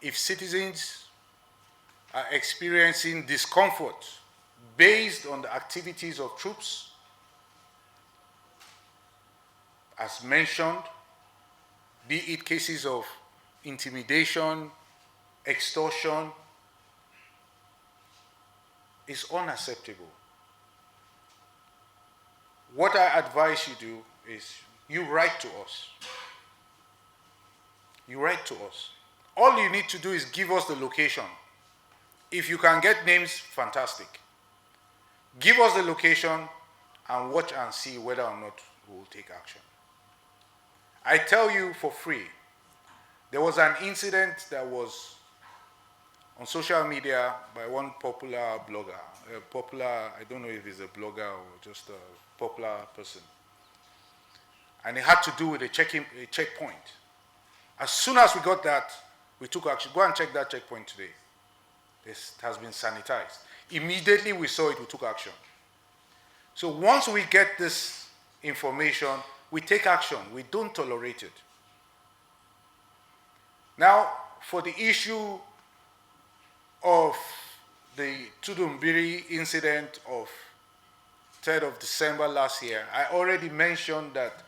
if citizens are experiencing discomfort based on the activities of troops, as mentioned, be it cases of intimidation, extortion, is unacceptable. What I advise you do is you write to us. You write to us. All you need to do is give us the location. If you can get names, fantastic. Give us the location and watch and see whether or not we will take action. I tell you for free, there was an incident that was on social media by one popular blogger, I don't know if he's a blogger or just a popular person. And it had to do with a checkpoint. As soon as we got that, we took action. Go and check that checkpoint today. This has been sanitized. Immediately we saw it, we took action. So once we get this information, we take action. We don't tolerate it. Now, for the issue of the Tudumbiri incident of 3rd of December last year, I already mentioned that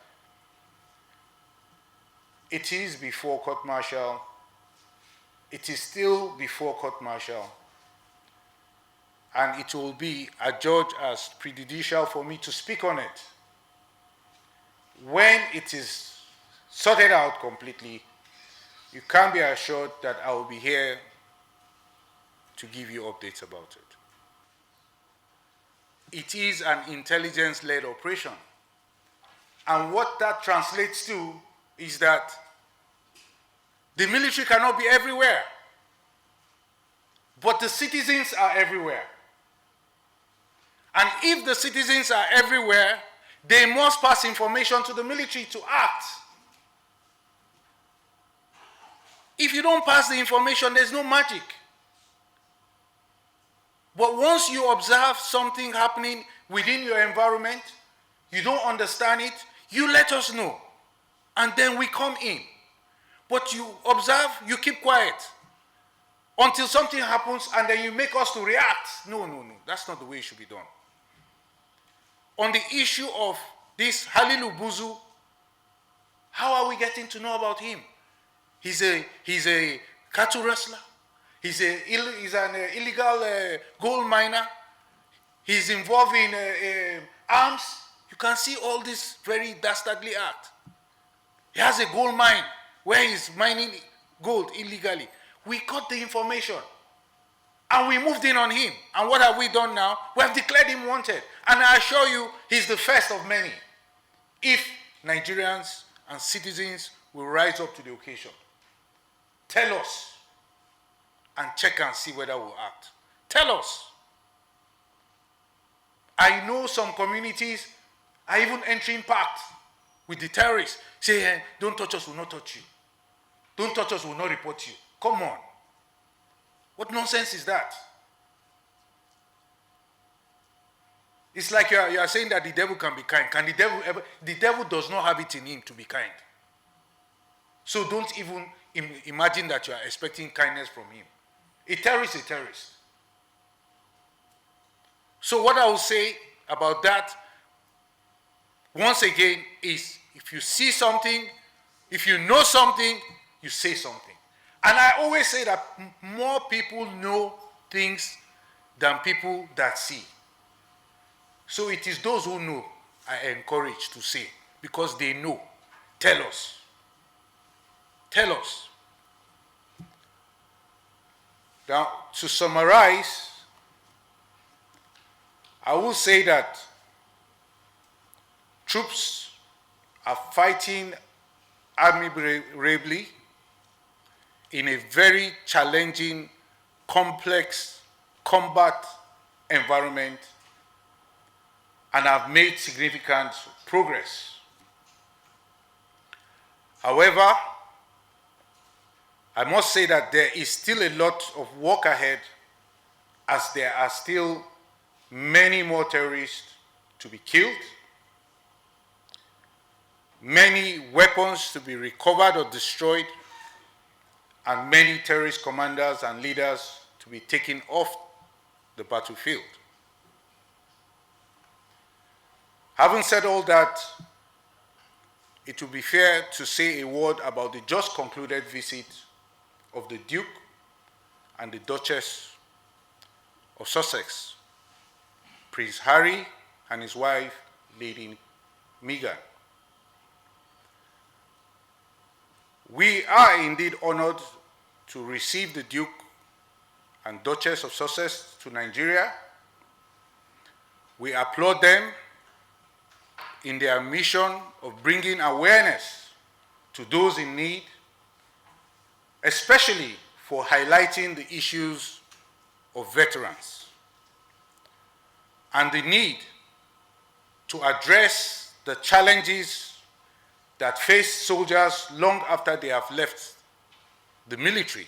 it is before court martial. It is still before court martial. And it will be adjudged as prejudicial for me to speak on it. When it is sorted out completely, you can be assured that I will be here to give you updates about it. It is an intelligence-led operation. And what that translates to is that the military cannot be everywhere, but the citizens are everywhere. And if the citizens are everywhere, they must pass information to the military to act. If you don't pass the information, there's no magic. But once you observe something happening within your environment, you don't understand it, you let us know. And then we come in. But you observe, you keep quiet until something happens and then you make us to react. No. That's not the way it should be done. On the issue of this Halilu Buzu, how are we getting to know about him? He's a cattle wrestler. He's an illegal gold miner. He's involved in arms. You can see all this very dastardly act. He has a gold mine where he's mining gold illegally. We got the information and we moved in on him. And what have we done now? We have declared him wanted. And I assure you, he's the first of many. If Nigerians and citizens will rise up to the occasion, tell us and check and see whether we'll act. Tell us. I know some communities are even entering pact with the terrorists. Say, hey, don't touch us, we'll not touch you. Don't touch us, we'll not report you. Come on. What nonsense is that? It's like you are saying that the devil can be kind. Can the devil ever? The devil does not have it in him to be kind. So don't even imagine that you are expecting kindness from him. A terrorist is a terrorist. So what I will say about that, once again, is if you see something, if you know something, you say something. And I always say that more people know things than people that see. So it is those who know I encourage to say, because they know. Tell us. Tell us. Now, to summarize, I will say that troops are fighting admirably in a very challenging, complex combat environment and have made significant progress. However, I must say that there is still a lot of work ahead, as there are still many more terrorists to be killed, many weapons to be recovered or destroyed, and many terrorist commanders and leaders to be taken off the battlefield. Having said all that, it would be fair to say a word about the just concluded visit of the Duke and the Duchess of Sussex, Prince Harry and his wife, Lady Meghan. We are indeed honored to receive the Duke and Duchess of Sussex to Nigeria. We applaud them in their mission of bringing awareness to those in need, especially for highlighting the issues of veterans and the need to address the challenges that face soldiers long after they have left the military.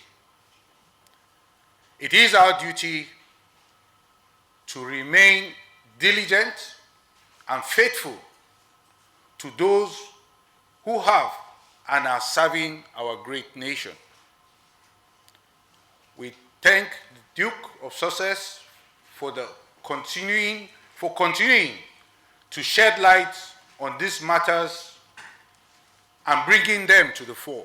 It is our duty to remain diligent and faithful to those who have and are serving our great nation. We thank the Duke of Sussex for continuing to shed light on these matters and bringing them to the fore.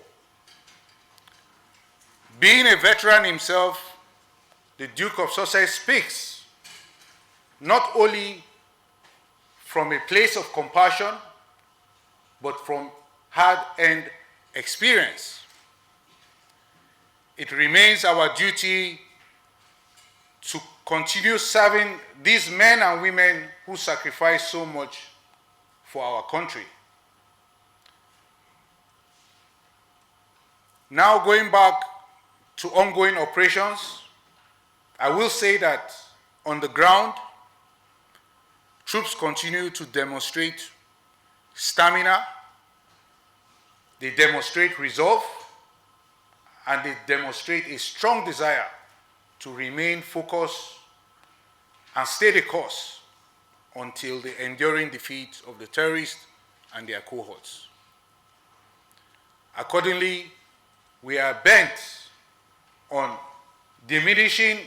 Being a veteran himself, the Duke of Sussex speaks not only from a place of compassion, but from hard-earned experience. It remains our duty to continue serving these men and women who sacrifice so much for our country. Now, going back to ongoing operations, I will say that on the ground, troops continue to demonstrate stamina, they demonstrate resolve, and they demonstrate a strong desire to remain focused and stay the course until the enduring defeat of the terrorists and their cohorts. Accordingly, we are bent on diminishing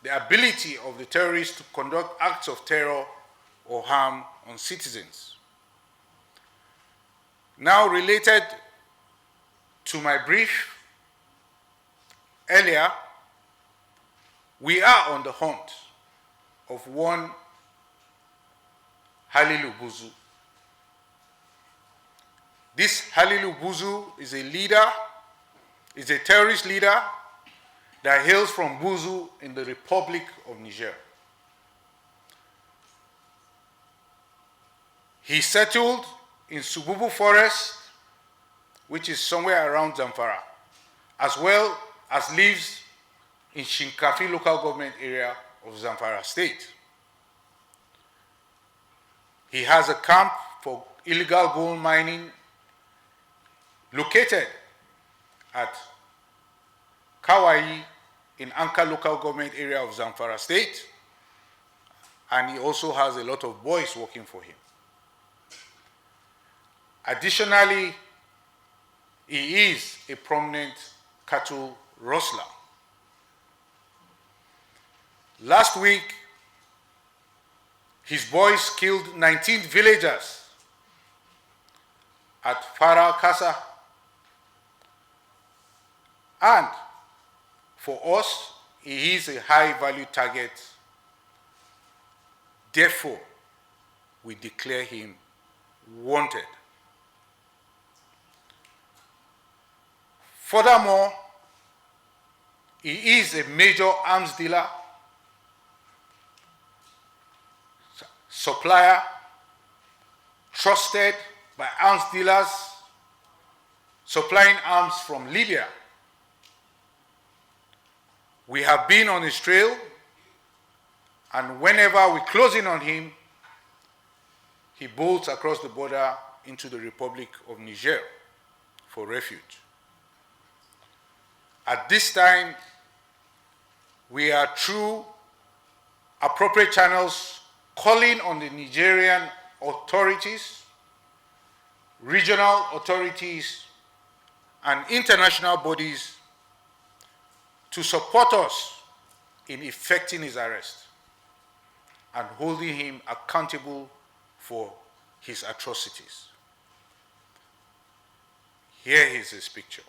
the ability of the terrorists to conduct acts of terror or harm on citizens. Now, related to my brief earlier, we are on the hunt of one Halilu Buzu. This Halilu Buzu is a terrorist leader that hails from Buzu in the Republic of Niger. He settled in Sububu Forest, which is somewhere around Zamfara, as well as lives in Shinkafi local government area of Zamfara state. He has a camp for illegal gold mining located at Kawai in Anka local government area of Zamfara state, and he also has a lot of boys working for him. Additionally, he is a prominent cattle rustler. Last week, his boys killed 19 villagers at Farah Kasa, and for us, he is a high-value target. Therefore, we declare him wanted. Furthermore, he is a major arms dealer, supplier, trusted by arms dealers, supplying arms from Libya. We have been on his trail, and whenever we close in on him, he bolts across the border into the Republic of Niger for refuge. At this time, we are through appropriate channels calling on the Nigerian authorities, regional authorities, and international bodies to support us in effecting his arrest and holding him accountable for his atrocities. Here is his picture.